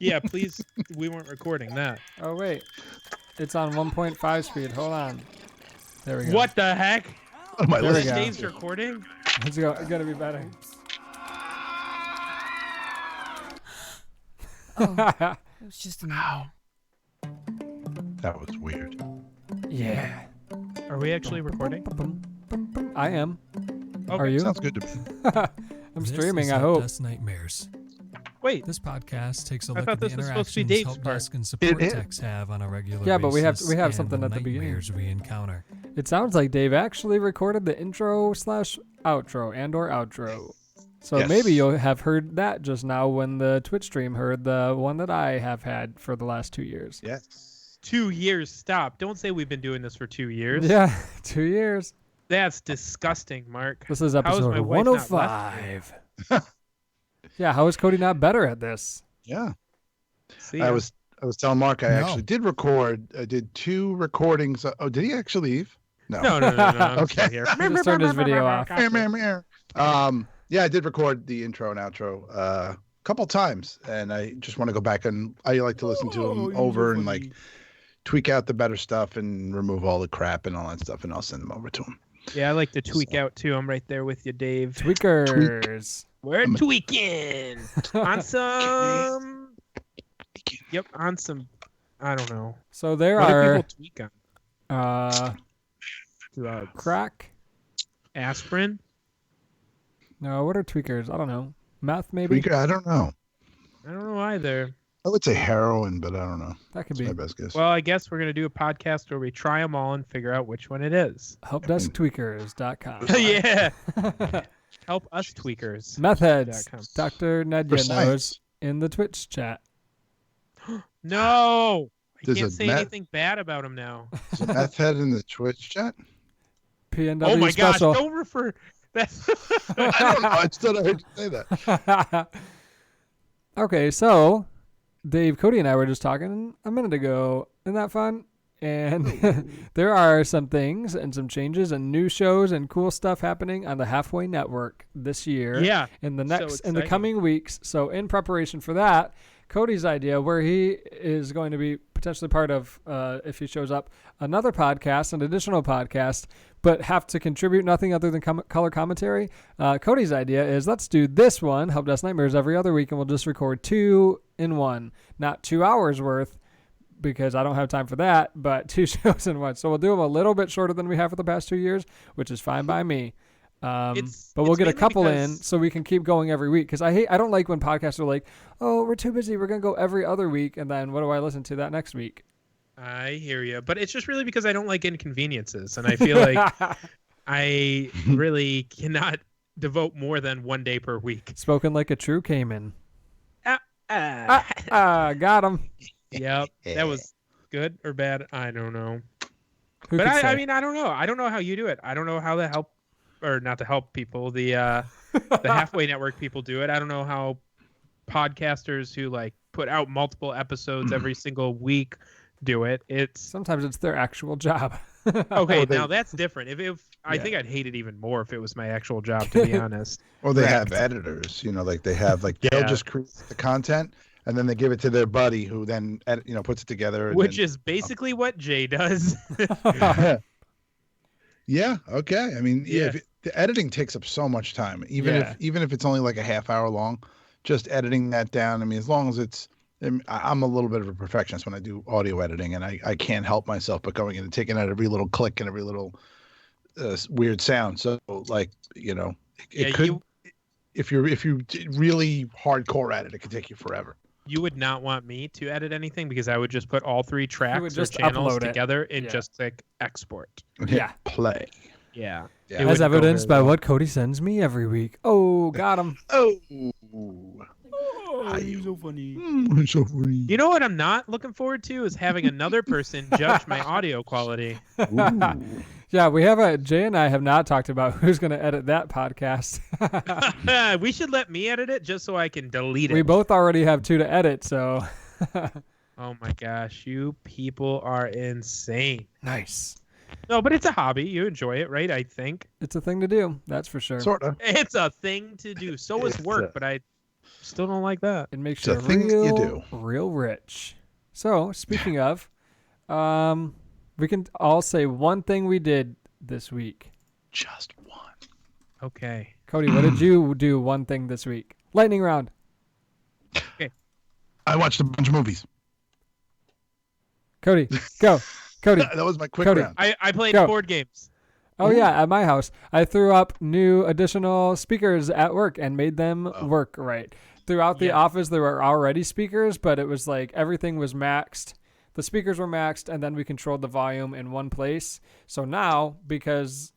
Yeah, please. We weren't recording that. Oh, wait. It's on 1.5 speed. Hold on. There we go. What the heck? Oh, my There we This go. Dave's recording? Let's go. It's gotta be better. Oh, it was just a nightmare. That was weird. Yeah. Are we actually recording? I am. Okay. Are you? Sounds good to me. I'm streaming, I hope. Dust Nightmares. Wait, This podcast takes a I look thought at the this was supposed to be interactions Dave's help part. desk and support is. techs have on a regular Yeah, but we have basis and something at the beginning. nightmares we encounter. It sounds like Dave actually recorded the intro/outro and/or outro. So Yes. maybe you'll have heard that just now when the Twitch stream heard the one that I have had for the last 2 years. Yes. 2 years. Stop. Don't say we've been doing this for 2 years. Yeah, 2 years. That's disgusting, Mark. This is How is episode my wife not 105. Yeah, how is Cody not better at this? Yeah. See I ya. was telling Mark I No. actually did record. I did 2 recordings. Oh, did he actually leave? No. I'm Okay. still here. He just turned his video off. Yeah, I did record the intro and outro a couple times, and I just want to go back and I like to listen to them over and like tweak out the better stuff and remove all the crap and all that stuff, and I'll send them over to him. Yeah, I like to tweak out too. I'm right there with you, Dave. Tweakers. We're I'm a- tweaking on some. Yep, on some. I don't know. So there What do are people tweak on? Drugs. crack. Aspirin. No, what are tweakers? I don't know. Meth, maybe? Tweaker, I don't know. I don't know either. I would say heroin, but I don't know. That could That's be. my best guess. Well, I guess we're gonna do a podcast where we try them all and figure out which one it is. Helpdesktweakers.com. Yeah. Help us tweakers. Meth heads. .com. Dr. Nedya For knows science. in the Twitch chat. No, I There's can't a say meth- anything bad about him now. Is it meth head in the Twitch chat? PNW Oh my special. gosh! Don't refer. That's I don't know. I still heard you say that. Okay, so Dave, Cody, and I were just talking a minute ago. Isn't that fun? And there are some things and some changes and new shows and cool stuff happening on the Halfway Network this year. yeah. In the So next in the exciting. coming weeks. So in preparation for that, Cody's idea, where he is going to be potentially part of, if he shows up, another podcast, an additional podcast, but have to contribute nothing other than color commentary. Cody's idea is let's do this one, Help Desk Nightmares, every other week, and we'll just record 2 in 1, not 2 hours worth, because I don't have time for that, but 2 shows in 1. So we'll do them a little bit shorter than we have for the past 2 years, which is fine by me. But we'll get a mainly couple in because- so we can keep going every week. Because I don't like when podcasts are like, oh, we're too busy. We're going to go every other week. And then what do I listen to that next week? I hear you, but it's just really because I don't like inconveniences, and I feel like I really cannot devote more than 1 day per week. Spoken like a true Cayman. Ah. Got him. Yep, that was good or bad. I don't know, Who but could I say? mean, I don't know. I don't know how you do it. I don't know how to help, or not to help people. The Halfway Network people do it. I don't know how podcasters who like put out multiple episodes every single week do it. It's Sometimes it's their actual job. okay. Oh, they- Now that's different. If I Yeah. think I'd hate it even more if it was my actual job, to be honest. Or they Correct. have editors, like they have Yeah. they'll just create the content and then they give it to their buddy who then puts it together. And Which then, is basically what Jay does. yeah, okay. I mean, Yeah. the editing takes up so much time, even Yeah. if it's only like a half hour long, just editing that down. I mean, as long as it's, I'm a little bit of a perfectionist when I do audio editing, and I can't help myself but going in and taking out every little click and every little weird sound. So like, it Yeah, could, if you're really hardcore at it, it could take you forever. You would not want me to edit anything because I would just put all 3 tracks would or just channels upload it. together and Yeah. just click export. Yeah. Play. Yeah. Yeah. It As wouldn't go evidenced very by well. what Cody sends me every week. Oh, got him. Oh, You're so funny. so funny. You know what I'm not looking forward to is having another person judge my audio quality. Ooh. Yeah, Jay and I have not talked about who's going to edit that podcast. We should let me edit it just so I can delete it. We both already have 2 to edit, so. Oh my gosh, you people are insane. Nice. No, but it's a hobby. You enjoy it, right? I think It's a thing to do. That's for sure. Sort of. it's a thing to do. So is It's work, a- but I Still don't like that. It makes The you things you do. real rich. So, speaking of, we can all say one thing we did this week. Just one. Okay. Cody, what did you do one thing this week? Lightning round. I watched a bunch of movies. Cody, go. Cody. That was my quick Cody. round. I played Go. board games. Oh, yeah, at my house. I threw up new additional speakers at work and made them work right. Throughout the Yes. office, there were already speakers, but it was like everything was maxed. The speakers were maxed, and then we controlled the volume in one place. So now, because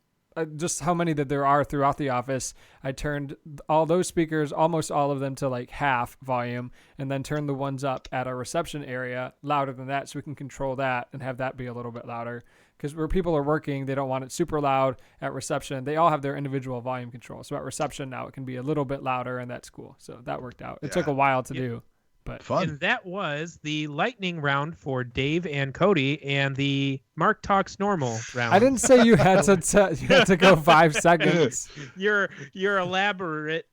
just how many that there are throughout the office, I turned all those speakers, almost all of them, to like half volume, and then turned the ones up at our reception area louder than that, so we can control that and have that be a little bit louder. Because where people are working, they don't want it super loud. At reception, they all have their individual volume control. So at reception now, it can be a little bit louder, and that's cool. So that worked out. It took a while to do, but Fun. And that was the lightning round for Dave and Cody, and the Mark Talks Normal round. I didn't say you had to you had to go 5 seconds. Your elaborate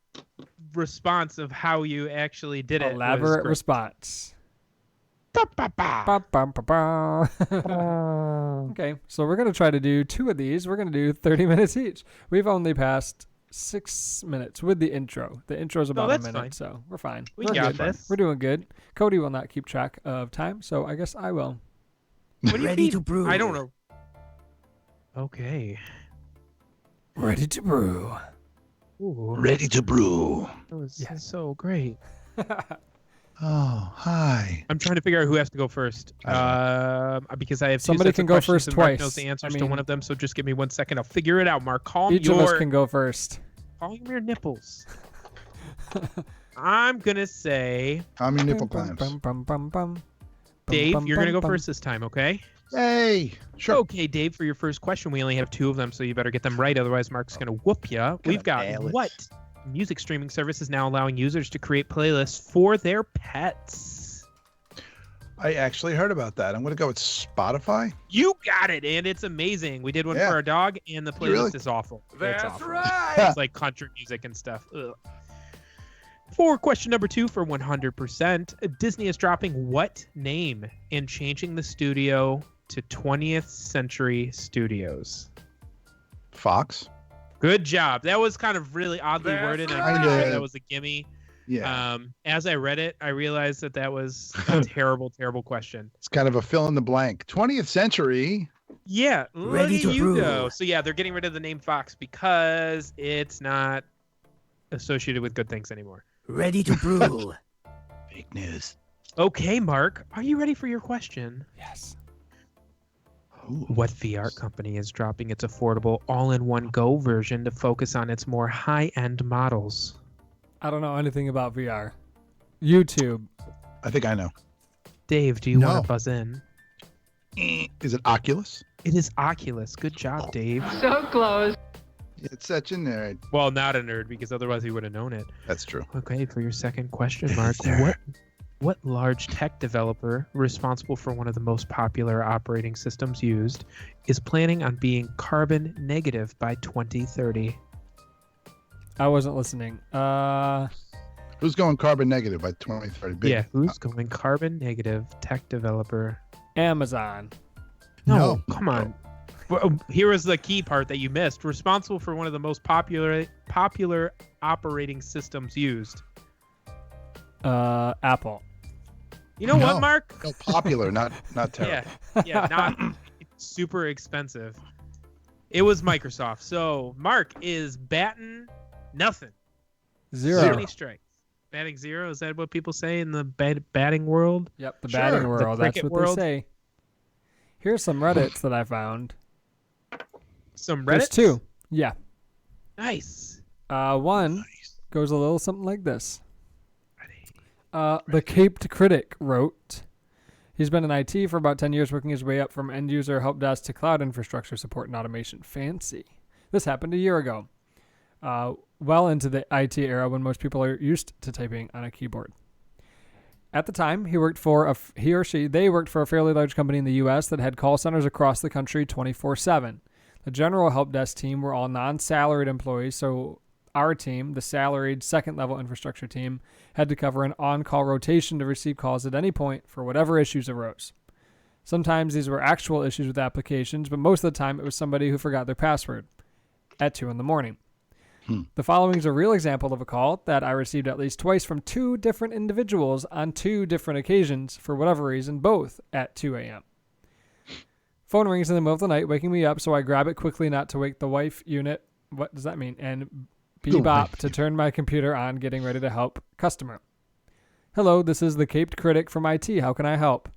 response of how you actually did it. Elaborate was response. great. Ba, ba, ba, ba. Okay, so we're gonna try to do 2 of these. We're gonna do 30 minutes each. We've only passed 6 minutes with the intro. The intro's about a that's minute, fine. so we're fine. We We're got good. this. We're doing good. Cody will not keep track of time, so I guess I will. What do you Ready mean? to brew. I don't know. Okay. Ready to brew. Ooh, Ready to brew. that was so great. Oh, hi. I'm trying to figure out who has to go first. Because I have two Somebody sets can of go questions first and Mark twice. knows the answers I to mean- one of them, so just give me 1 second. I'll figure it out. Mark, calm Each of us your can go first. calm your nipples. I'm gonna say, Calm your nipple clamps. Dave, you're gonna go first this time, okay? Hey. Sure. Okay, Dave, for your first question, we only have 2 of them, so you better get them right. Otherwise, Mark's gonna whoop ya. We've got nail it. what music streaming service is now allowing users to create playlists for their pets? I actually heard about that. I'm going to go with Spotify. You got it, and it's amazing. We did one Yeah. for our dog, and the playlist Really? is awful. It's awful. right. It's like country music and stuff. Ugh. For question number 2 for 100%, Disney is dropping what name and changing the studio to 20th Century Studios? Fox. Good job. That was kind of really oddly worded. And I'm pretty sure that was a gimme. Yeah. As I read it, I realized that was a terrible, terrible question. It's kind of a fill in the blank. 20th century. Yeah, Ready look to at you brew. go. So yeah, they're getting rid of the name Fox because it's not associated with good things anymore. Ready to brew. Fake news. Okay, Mark, are you ready for your question? Yes. Ooh. What VR company is dropping its affordable all-in-one Go version to focus on its more high-end models? I don't know anything about VR. YouTube. I think I know. Dave, do you No. want to buzz in? Is it Oculus? It is Oculus. Good job, Dave. So close. It's such a nerd. Well, not a nerd, because otherwise he would have known it. That's true. Okay, for your second question, Mark, what large tech developer responsible for one of the most popular operating systems used is planning on being carbon negative by 2030? I wasn't listening. Who's going carbon negative by 2030? Big- Yeah, who's going carbon negative tech developer? Amazon. No, come on. Well, here was the key part that you missed. Responsible for one of the most popular operating systems used. Apple. You know No. what, Mark? No, popular, not terrible. Yeah, not super expensive. It was Microsoft. So Mark is batting nothing. Zero. How many strikes? Batting 0? Is that what people say in the batting world? Yep, the Sure. batting The world. That's cricket what world. they say. Here's some Reddits that I found. Some There's Reddit? 2. Yeah. Nice. One goes a little something like this. The Caped Critic wrote, he's been in IT for about 10 years, working his way up from end user help desk to cloud infrastructure support and automation. Fancy. This happened a year ago. Well into the IT era when most people are used to typing on a keyboard. At the time, they worked for a fairly large company in the U.S. that had call centers across the country 24/7. The general help desk team were all non-salaried employees, so our team, the salaried second level infrastructure team, had to cover an on-call rotation to receive calls at any point for whatever issues arose. Sometimes these were actual issues with applications, but most of the time it was somebody who forgot their password at 2 a.m. The following is a real example of a call that I received at least twice from 2 different individuals on 2 different occasions for whatever reason, both at 2 a.m. Phone rings in the middle of the night, waking me up, so I grab it quickly not to wake the wife unit. What does that mean? And bebop to turn my computer on, getting ready to help customer. Hello, this is the Caped Critic from IT. How can I help?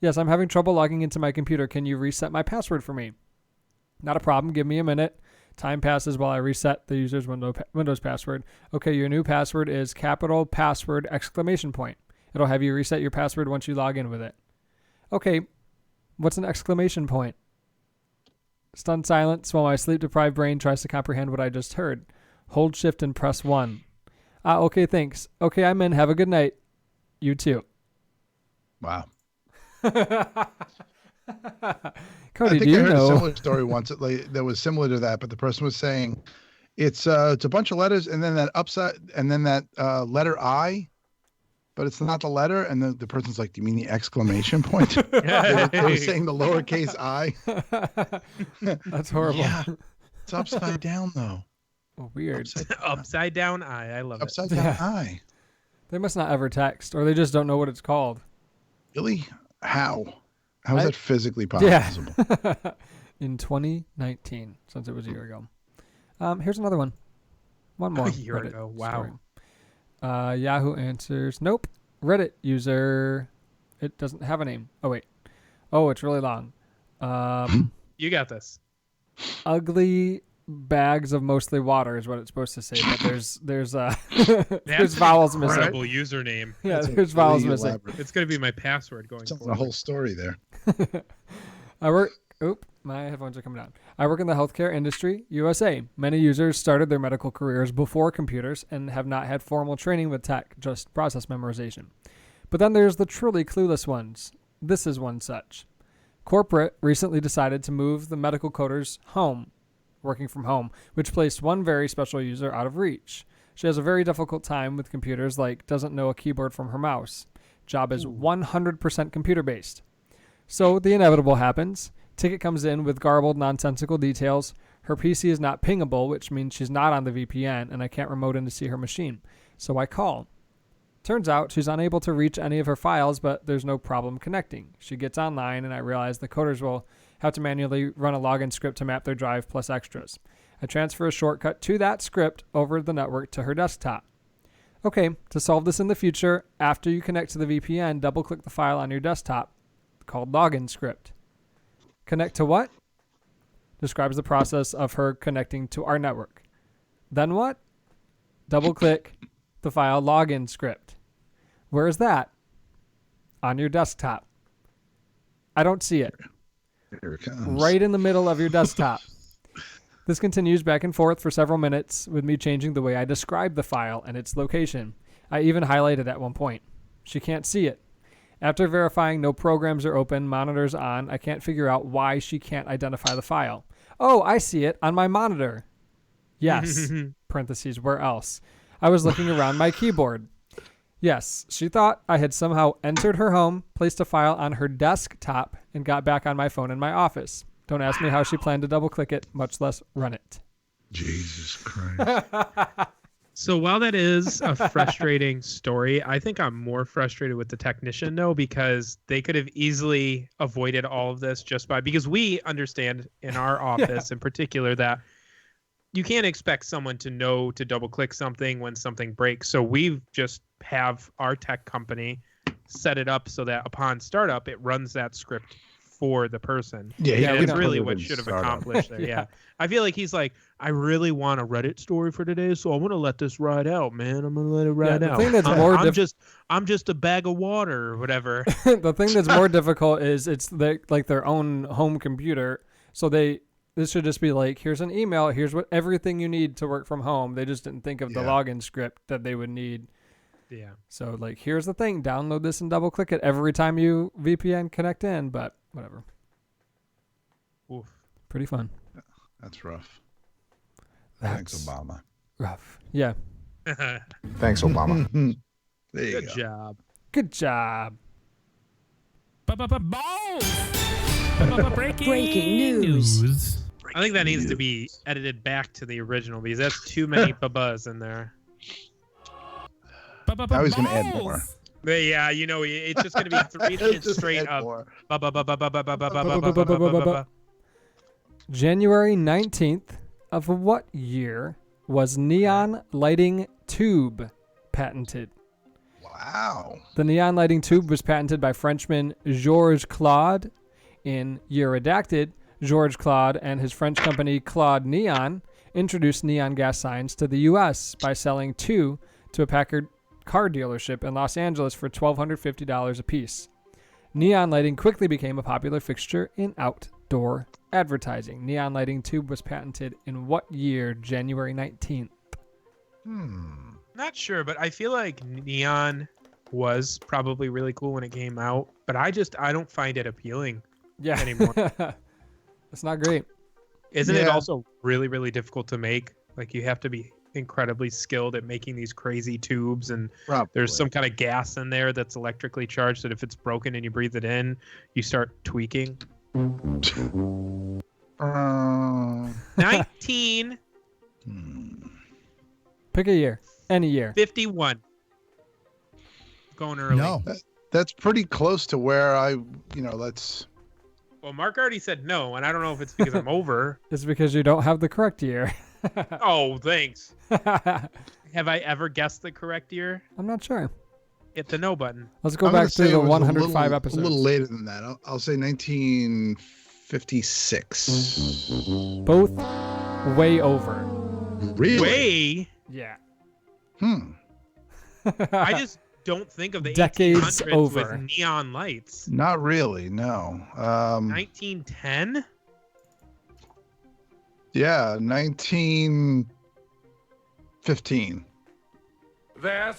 Yes, I'm having trouble logging into my computer. Can you reset my password for me? Not a problem. Give me a minute. Time passes while I reset the user's Windows password. Okay, your new password is capital password ! It'll have you reset your password once you log in with it. Okay, what's an exclamation point? Stunned silence while my sleep-deprived brain tries to comprehend what I just heard. Hold shift and press 1. Okay, thanks. Okay, I'm in. Have a good night. You too. Wow. Cody, I think do you I heard a know? similar story once that was similar to that, but the person was saying it's a bunch of letters and then that letter I, but it's not the letter. And the person's like, do you mean the exclamation point? they were saying the lowercase I. That's horrible. Yeah, it's upside down though. Weird. Upside down I love it. Upside down I. They must not ever text, or they just don't know what it's called. Really? How is that physically possible? Yeah. In 2019, since it was a year ago. Here's another one. One more. A year Reddit ago. Wow. story. Yahoo answers, nope. Reddit user, it doesn't have a name. Oh, wait. Oh, it's really long. You got this. Ugly bags of mostly water is what it's supposed to say, but there's there's That's vowels an missing. incredible username. Yeah, That's there's vowels really missing. elaborate. It's gonna be my password going Telling forward. a whole story there. I work. Oop, my headphones are coming down. I work in the healthcare industry, USA. Many users started their medical careers before computers and have not had formal training with tech, just process memorization. But then there's the truly clueless ones. This is one such. Corporate recently decided to move the medical coders home, working from home, which placed one very special user out of reach. She has a very difficult time with computers, like doesn't know a keyboard from her mouse. Job is 100% computer-based. So the inevitable happens. Ticket comes in with garbled, nonsensical details. Her PC is not pingable, which means she's not on the VPN, and I can't remote in to see her machine. So I call. Turns out she's unable to reach any of her files, but there's no problem connecting. She gets online, and I realize the coders will have to manually run a login script to map their drive plus extras. I transfer a shortcut to that script over the network to her desktop. Okay, to solve this in the future, after you connect to the VPN, double-click the file on your desktop called login script. Connect to what? Describes the process of her connecting to our network. Then what? Double-click the file login script. Where is that? On your desktop. I don't see it. Here it comes. Right in the middle of your desktop. This continues back and forth for several minutes with me changing the way I describe the file and its location. I even highlighted at one point. She can't see it. After verifying no programs are open, monitors on, I can't figure out why she can't identify the file. Oh, I see it on my monitor. Yes. Parentheses, where else? I was looking around my keyboard. Yes, she thought I had somehow entered her home, placed a file on her desktop, and got back on my phone in my office. Don't ask me how she planned to double-click it, much less run it. Jesus Christ. So while that is a frustrating story, I think I'm more frustrated with the technician though, because they could have easily avoided all of this because we understand in our office in particular that you can't expect someone to know to double click something when something breaks. So we just have our tech company set it up so that upon startup, it runs that script for the person. Yeah, And we it's don't really put it what in should have startup. accomplished there. Yeah. Yeah. I feel like he's like, I really want a Reddit story for today, so I'm gonna let this ride out, man. I'm gonna let it ride the out. thing that's more I'm just a bag of water or whatever. The thing that's more difficult is it's their own home computer. So this should just be like, here's an email, here's everything you need to work from home. They just didn't think of the login script that they would need. Yeah. So like, here's the thing, download this and double click it every time you VPN connect in, but whatever. Oof. Pretty fun. That's rough. That's Thanks, Obama. Rough. Yeah. Thanks, Obama. There you Good go. job. Good job. Breaking news. I think that needs to be edited back to the original because that's too many babas in there. Now he's going to add more. But yeah, you know, it's just gonna be 3 minutes Just straight add of more. January 19th of what year was neon lighting tube patented? Wow. The neon lighting tube was patented by Frenchman Georges Claude. In Year Redacted, Georges Claude and his French company Claude Neon introduced neon gas signs to the U.S. by selling 2 to a Packard car dealership in Los Angeles for $1,250 apiece. Neon lighting quickly became a popular fixture in outdoor advertising. Neon lighting tube was patented in what year? January 19th. Not sure, but I feel like neon was probably really cool when it came out, but I don't find it appealing Yeah. anymore. It's not great. Isn't it Yeah. also really, really difficult to make? Like you have to be incredibly skilled at making these crazy tubes, and Probably. there's some kind of gas in there that's electrically charged that if it's broken and you breathe it in, you start tweaking. 1951. Pick a year. Any year. Going early. No. That's pretty close to where that's. Well, Mark already said no, and I don't know if it's because I'm over. It's because you don't have the correct year. Oh, thanks. I'm Have I ever guessed the correct year? not sure. Hit the no button. Let's go I'm gonna back say through the it was 105 episodes. A little later than that. I'll say 1956. Both way over. Really? Way. Yeah. I just don't think of the Decades 1800s over. with neon lights. Not really. No. 1910. Yeah, 1915. The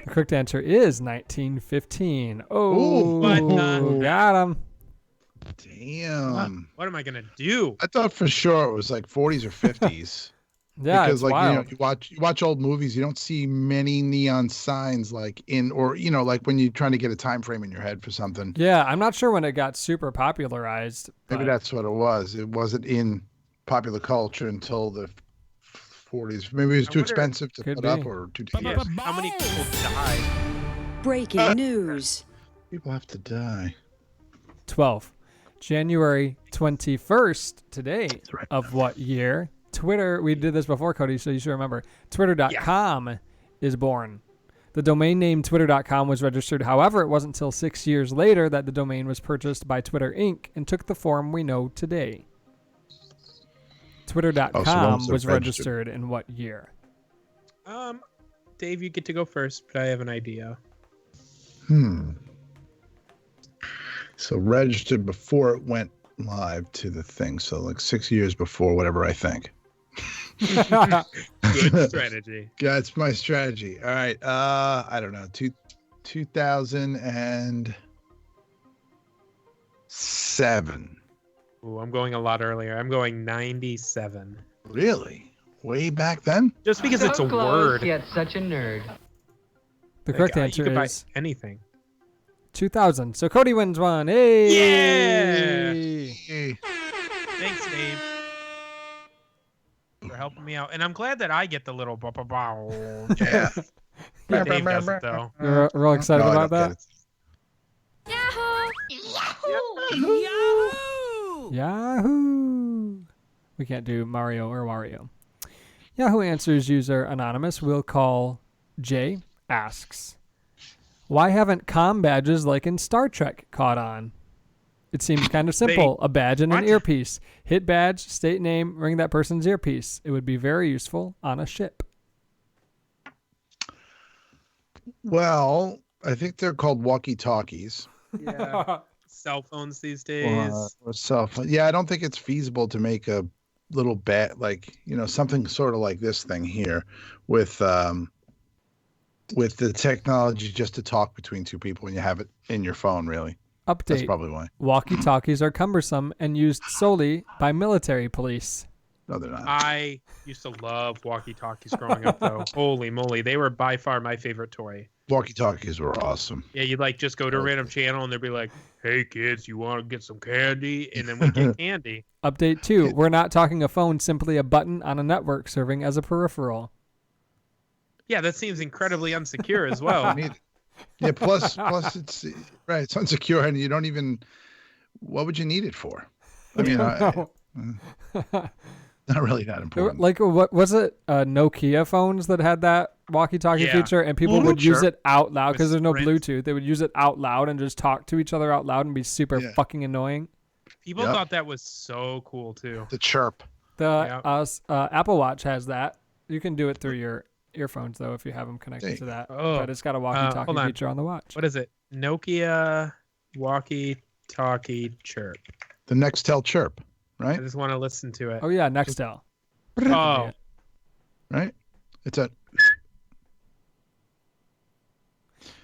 correct answer is 1915. Oh, But, got him. Damn. What am I gonna do? I thought for sure it was like 40s or 50s. Yeah, because it's wild. you watch old movies, you don't see many neon signs like like when you're trying to get a time frame in your head for something. Yeah, I'm not sure when it got super popularized. Maybe but- that's what it was. It wasn't in popular culture until the 40s. Maybe it was I too wonder- expensive to Could put be. up or too tedious. How many people died? Breaking news. People have to die. 12. January 21st, today, right. of what year? Twitter, we did this before, Cody, so you should remember. Twitter.com is born. The domain name Twitter.com was registered. However, it wasn't until 6 years later that the domain was purchased by Twitter Inc. and took the form we know today. Twitter.com once was they're registered. registered in what year? Dave, you get to go first, but I have an idea. So registered before it went live to the thing. So like 6 years before whatever I think. Good strategy. That's my strategy. All right. I don't know. 2007. Ooh, I'm going a lot earlier. I'm going 97. Really? Way back then? Just because it's a word. Yet such a nerd. The correct You answer could buy is anything. 2000. So Cody wins one. Hey! Yeah! Hey. Thanks, Dave, for helping me out. And I'm glad that I get the little bow. Yeah. Dave doesn't, though. You're real excited No, I about don't that? get it. Yahoo! We can't do Mario or Wario. Yahoo Answers user Anonymous will call Jay asks, why haven't comm badges like in Star Trek caught on? It seems kind of simple. A badge and an What? earpiece. Hit badge, state name, ring that person's earpiece. It would be very useful on a ship. Well, I think they're called walkie-talkies. Yeah. Cell phones these days. Or cell phone. Yeah, I don't think it's feasible to make a little bat something sort of like this thing here with the technology just to talk between two people when you have it in your phone, really. That's Update. probably why. Walkie-talkies are cumbersome and used solely by military police. No, they're not. I used to love walkie-talkies growing up, though. Holy moly, they were by far my favorite toy. Walkie-talkies were awesome. Yeah, you'd like just go to a random channel and they'd be like, "Hey kids, you want to get some candy?" And then we get candy. Update 2. We're not talking a phone, simply a button on a network serving as a peripheral. Yeah, that seems incredibly unsecure as well. Yeah, plus it's right. It's unsecure, and you don't even. What would you need it for? I mean, not really that important. Like, what was it? Nokia phones that had that walkie-talkie Yeah. feature, and people would use it out loud because With there's no Sprint. Bluetooth. They would use it out loud and just talk to each other out loud and be super Yeah. fucking annoying. People Yep. thought that was so cool too. The chirp. The Yeah. Apple Watch has that. You can do it through your earphones though if you have them connected Hey. to that. Oh, But it's got a walkie-talkie hold on. feature on the watch. What is it? Nokia walkie-talkie chirp. The Nextel chirp, I right? just want to listen to it. Oh yeah, Nextel. Oh, Right. It's a.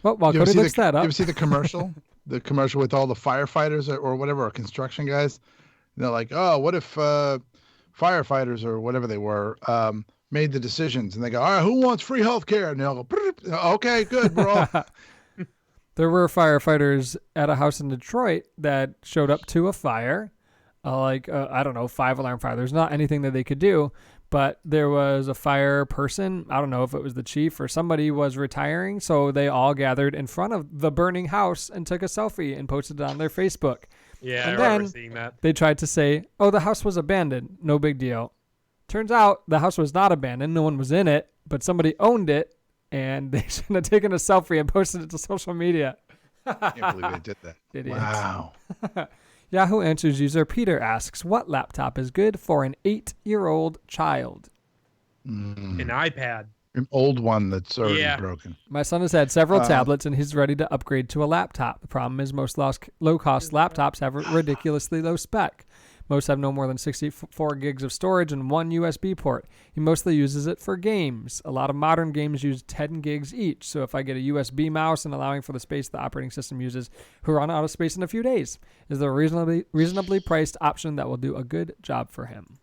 Well, while You ever Cody see looks that You up. ever see the commercial? The commercial with all the firefighters or whatever, or construction guys. They're like, oh, what if firefighters or whatever they were made the decisions, and they go, all right, who wants free health care? And they'll go, okay, good, we're all. There were firefighters at a house in Detroit that showed up to a fire, I don't know, 5-alarm fire. There's not anything that they could do, but there was a fire person. I don't know if it was the chief or somebody was retiring. So they all gathered in front of the burning house and took a selfie and posted it on their Facebook. yeah, And I remember then- seeing that. They tried to say, oh, the house was abandoned. No big deal. Turns out the house was not abandoned. No one was in it, but somebody owned it, and they should have taken a selfie and posted it to social media. I can't believe they did that. Idiots. Wow. Yahoo Answers user Peter asks, what laptop is good for an 8-year-old child? Mm. An iPad. An old one that's already Yeah. broken. My son has had several tablets, and he's ready to upgrade to a laptop. The problem is most low-cost laptops have a ridiculously low spec. Most have no more than 64 gigs of storage and 1 USB port. He mostly uses it for games. A lot of modern games use 10 gigs each, so if I get a USB mouse and allowing for the space the operating system uses, he'll run out of space in a few days. Is there a reasonably priced option that will do a good job for him?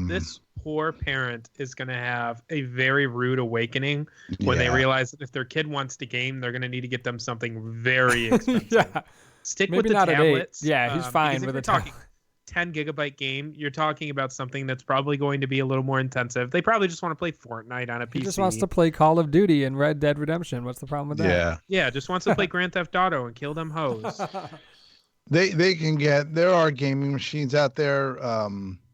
This poor parent is going to have a very rude awakening when they Yeah. realize that if their kid wants to game, they're going to need to get them something very expensive. Yeah. Stick Maybe with the not at 8. tablets. Yeah, he's fine because if with you're a talking 10 gigabyte game, you're talking about something that's probably going to be a little more intensive. They probably just want to play Fortnite on a PC. He just wants to play Call of Duty and Red Dead Redemption. What's the problem with that? Yeah. Yeah, just wants to play Grand Theft Auto and kill them hoes. They can get, there are gaming machines out there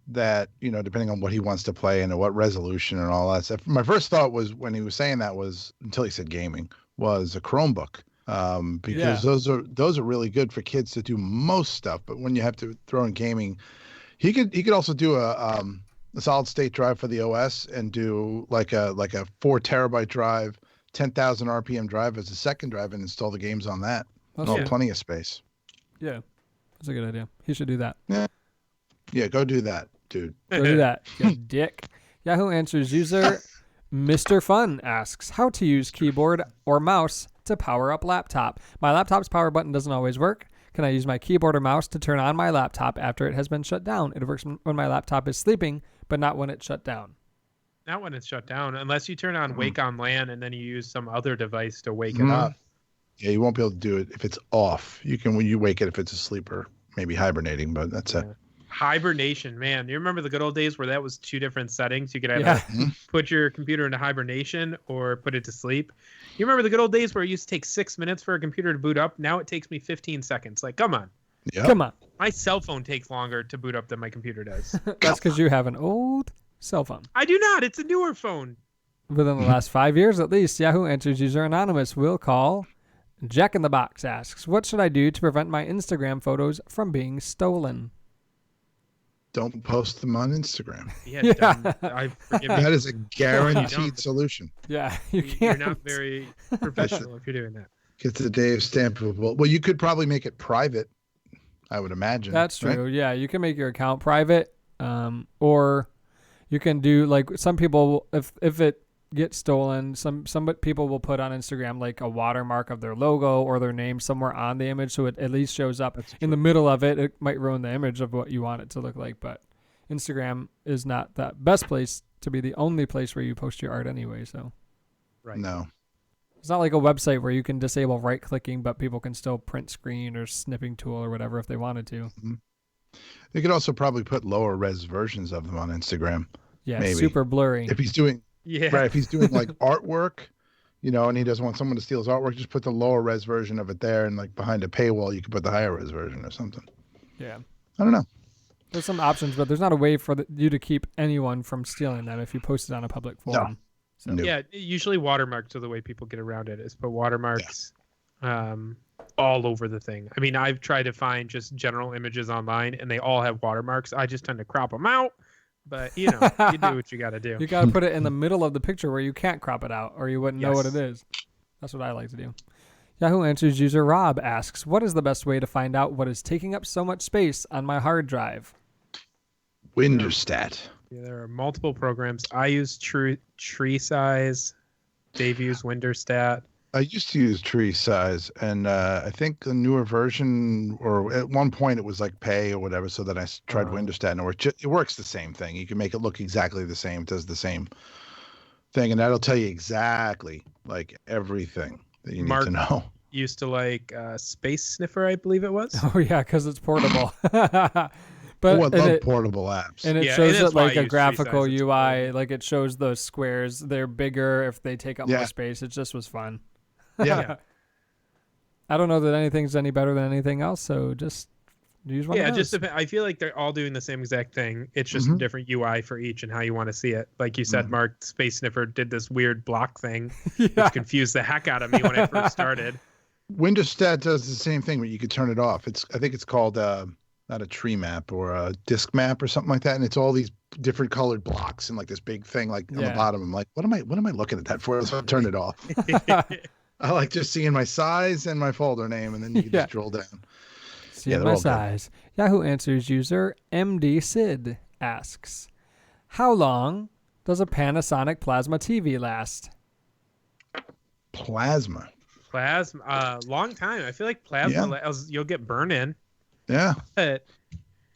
that, you know, depending on what he wants to play and at what resolution and all that stuff. My first thought was when he was saying that was, until he said gaming, was a Chromebook. Because those are really good for kids to do most stuff. But when you have to throw in gaming, he could also do a solid state drive for the OS and do like a 4 terabyte drive, 10,000 RPM drive as a second drive and install the games on that. That's Oh, good. plenty of space. Yeah, that's a good idea. He should do that. Yeah, go do that, dude. Go do that, you dick. Yahoo Answers user Mr. Fun asks how to use keyboard or mouse to power up laptop. My laptop's power button doesn't always work. Can I use my keyboard or mouse to turn on my laptop after it has been shut down? It works when my laptop is sleeping, but not when it's shut down. Not when it's shut down, unless you turn on Wake on LAN and then you use some other device to wake Mhm. it up. Yeah, you won't be able to do it if it's off. You can when you wake it if it's asleep or maybe hibernating, but that's it. Hibernation, man. You remember the good old days where that was 2 different settings? You could either Yeah. put your computer into hibernation or put it to sleep. You remember the good old days where it used to take 6 minutes for a computer to boot up? Now it takes me 15 seconds. Like, come on. Yeah. Come on. My cell phone takes longer to boot up than my computer does. That's because you have an old cell phone. I do not. It's a newer phone. Within the last 5 years at least, Yahoo Answers user Anonymous will call. Jack in the Box asks, what should I do to prevent my Instagram photos from being stolen? Don't post them on Instagram. Yeah, Yeah. dumb. I forgive me. That is a You guaranteed don't. solution. Yeah, you You're can't. not very professional if you're doing that. Get the Dave stamp of well, you could probably make it private, I would imagine. That's right? true. Yeah, you can make your account private, or you can do like some people. If it gets stolen, some people will put on Instagram like a watermark of their logo or their name somewhere on the image, so it at least shows up in the middle of it. It might ruin the image of what you want it to look like, but Instagram is not the best place to be the only place where you post your art anyway. So Right. No. it's not like a website where you can disable right clicking, but people can still print screen or snipping tool or whatever if they wanted to. You could also probably put lower res versions of them on Instagram. Yeah, Maybe. super blurry. If he's doing Yeah. right, if he's doing like artwork, and he doesn't want someone to steal his artwork, just put the lower res version of it there, and like behind a paywall, you could put the higher res version or something. Yeah. I don't know. There's some options, but there's not a way for you to keep anyone from stealing them if you post it on a public forum. So, No. Yeah, usually watermarks are the way people get around it. Is put watermarks all over the thing. I mean, I've tried to find just general images online, and they all have watermarks. I just tend to crop them out, but you do what you got to do. You got to put it in the middle of the picture where you can't crop it out or you wouldn't know what Yes. it is. That's what I like to do. Yahoo Answers user Rob asks, what is the best way to find out what is taking up so much space on my hard drive? Winderstat. Yeah, there are multiple programs. I use Tree Size. Dave used Winderstat. I used to use Tree Size, and I think the newer version, or at one point it was like Pay or whatever, so then I tried Winderstat, and it works the same thing. You can make it look exactly the same. It does the same thing, and that'll tell you exactly like everything that you need to know. Used to like Space Sniffer, I believe it was. Oh, yeah, because it's portable. I But love portable apps. And it Yeah, shows and that's it why I like a use graphical Tree Size. It's UI. cool. Like it shows those squares. They're bigger if they take up Yeah. more space. It just was fun. Yeah. I don't know that anything's any better than anything else, so just use one Yeah, of those. I feel like they're all doing the same exact thing. It's just a Mhm. different UI for each and how you want to see it. Like you said, Mhm. Mark, Space Sniffer did this weird block thing, yeah. which confused the heck out of me when I first started. Winderstat does the same thing, but you could turn it off. I think it's called not a tree map or a disk map or something like that, and it's all these different colored blocks and like this big thing like on the Yeah. bottom. I'm like, what am I looking at that for? So I turn it off. I like just seeing my size and my folder name, and then you can Yeah. just scroll down. See Yeah, they're my all good. size. Yahoo Answers user MD Sid asks, how long does a Panasonic plasma TV last? Plasma. Plasma, long time. I feel like plasma, you'll get burn in. Yeah. But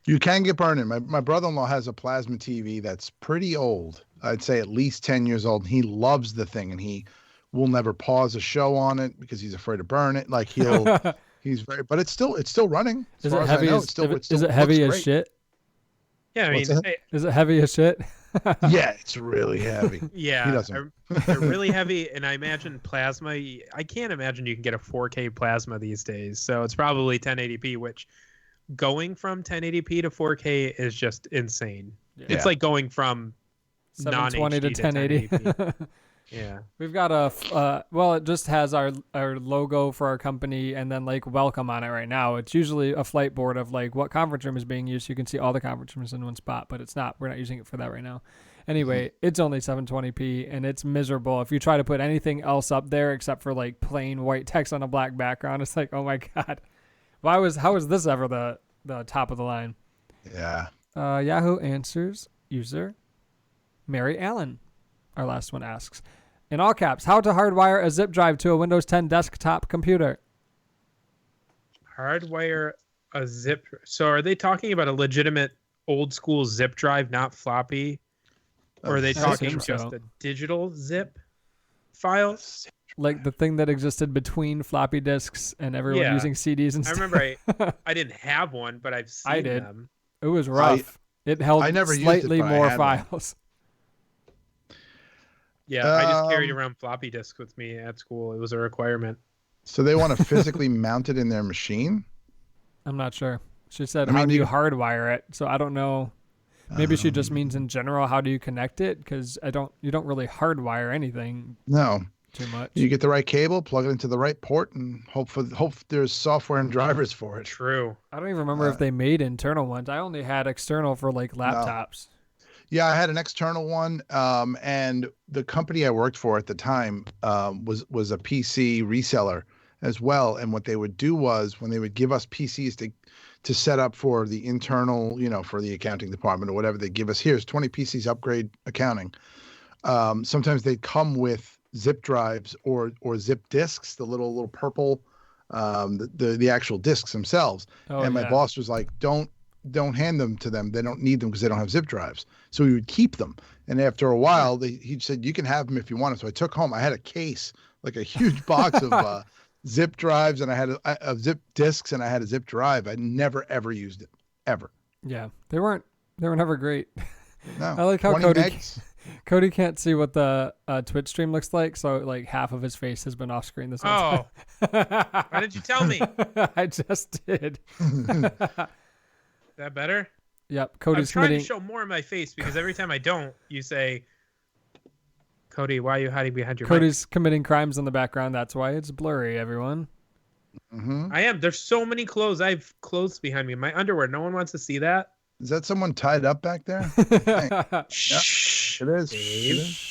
You can get burned in. My brother-in-law has a plasma TV that's pretty old. I'd say at least 10 years old. He loves the thing, and he will never pause a show on it because he's afraid to burn it. Like but it's still running. As Is far it as I heavy know, as, it still is it heavy looks as great. shit? yeah, I mean, What's that? Is it heavy as shit? Yeah, it's really heavy. yeah, He doesn't. they're really heavy, and I imagine plasma. I can't imagine you can get a 4K plasma these days. So it's probably 1080p, which going from 1080p to 4K is just insane. Yeah. It's like going from 720 to non-HD to 1080. 1080p. Yeah. We've got it just has our logo for our company and then like welcome on it right now. It's usually a flight board of like what conference room is being used. So you can see all the conference rooms in one spot, but it's not. We're not using it for that right now. Anyway, it's only 720p and it's miserable. If you try to put anything else up there except for like plain white text on a black background, it's like, oh my God. How is this ever the top of the line? Yeah. Yahoo Answers user Mary Allen, our last one, asks, in all caps, how to hardwire a zip drive to a Windows 10 desktop computer. Hardwire a zip. So are they talking about a legitimate old school zip drive, not floppy? Or are they zip talking drive. just a digital zip file? Like the thing that existed between floppy disks and everyone Yeah. using CDs and I stuff. remember I didn't have one, but I've seen I did. them. It was rough. It held I never used it, slightly but I more had one. files. Yeah, I just carried Um, around floppy disks with me at school. It was a requirement. So they want to physically mount it in their machine? I'm not sure. She said, I how mean, do you you- hardwire it? So I don't know. Maybe she just means in general, how do you connect it? Because you don't really hardwire anything No. too much. You get the right cable, plug it into the right port, and hope there's software and drivers for it. True. I don't even remember if they made internal ones. I only had external for like laptops. Yeah, I had an external one, and the company I worked for at the time was a PC reseller as well. And what they would do was when they would give us PCs to set up for the internal, for the accounting department or whatever, they give us, here's 20 PCs, upgrade accounting. Sometimes they'd come with zip drives or zip disks, the little purple, the actual disks themselves. Oh, and my yeah. boss was like, don't don't hand them to them. They don't need them because they don't have zip drives. So we would keep them. And after a while, he said, you can have them if you want them. So I took home. I had a case, like a huge box of zip drives, and I had a zip discs, and I had a zip drive. I never ever used it ever. Yeah, they were never great. No, I like how 20 megs. Cody can't see what the Twitch stream looks like, so like half of his face has been off screen this whole time. Why didn't you tell me? I just did. That better? Yep, I'm Cody's trying to committing. show more of my face because every time I don't, you say, Cody, why are you hiding behind your mic? Cody's committing crimes in the background. That's why it's blurry, everyone. I am. There's so many clothes. I have clothes behind me. My underwear. No one wants to see that. Is that someone tied up back there? Shh. It is. Dave. It is.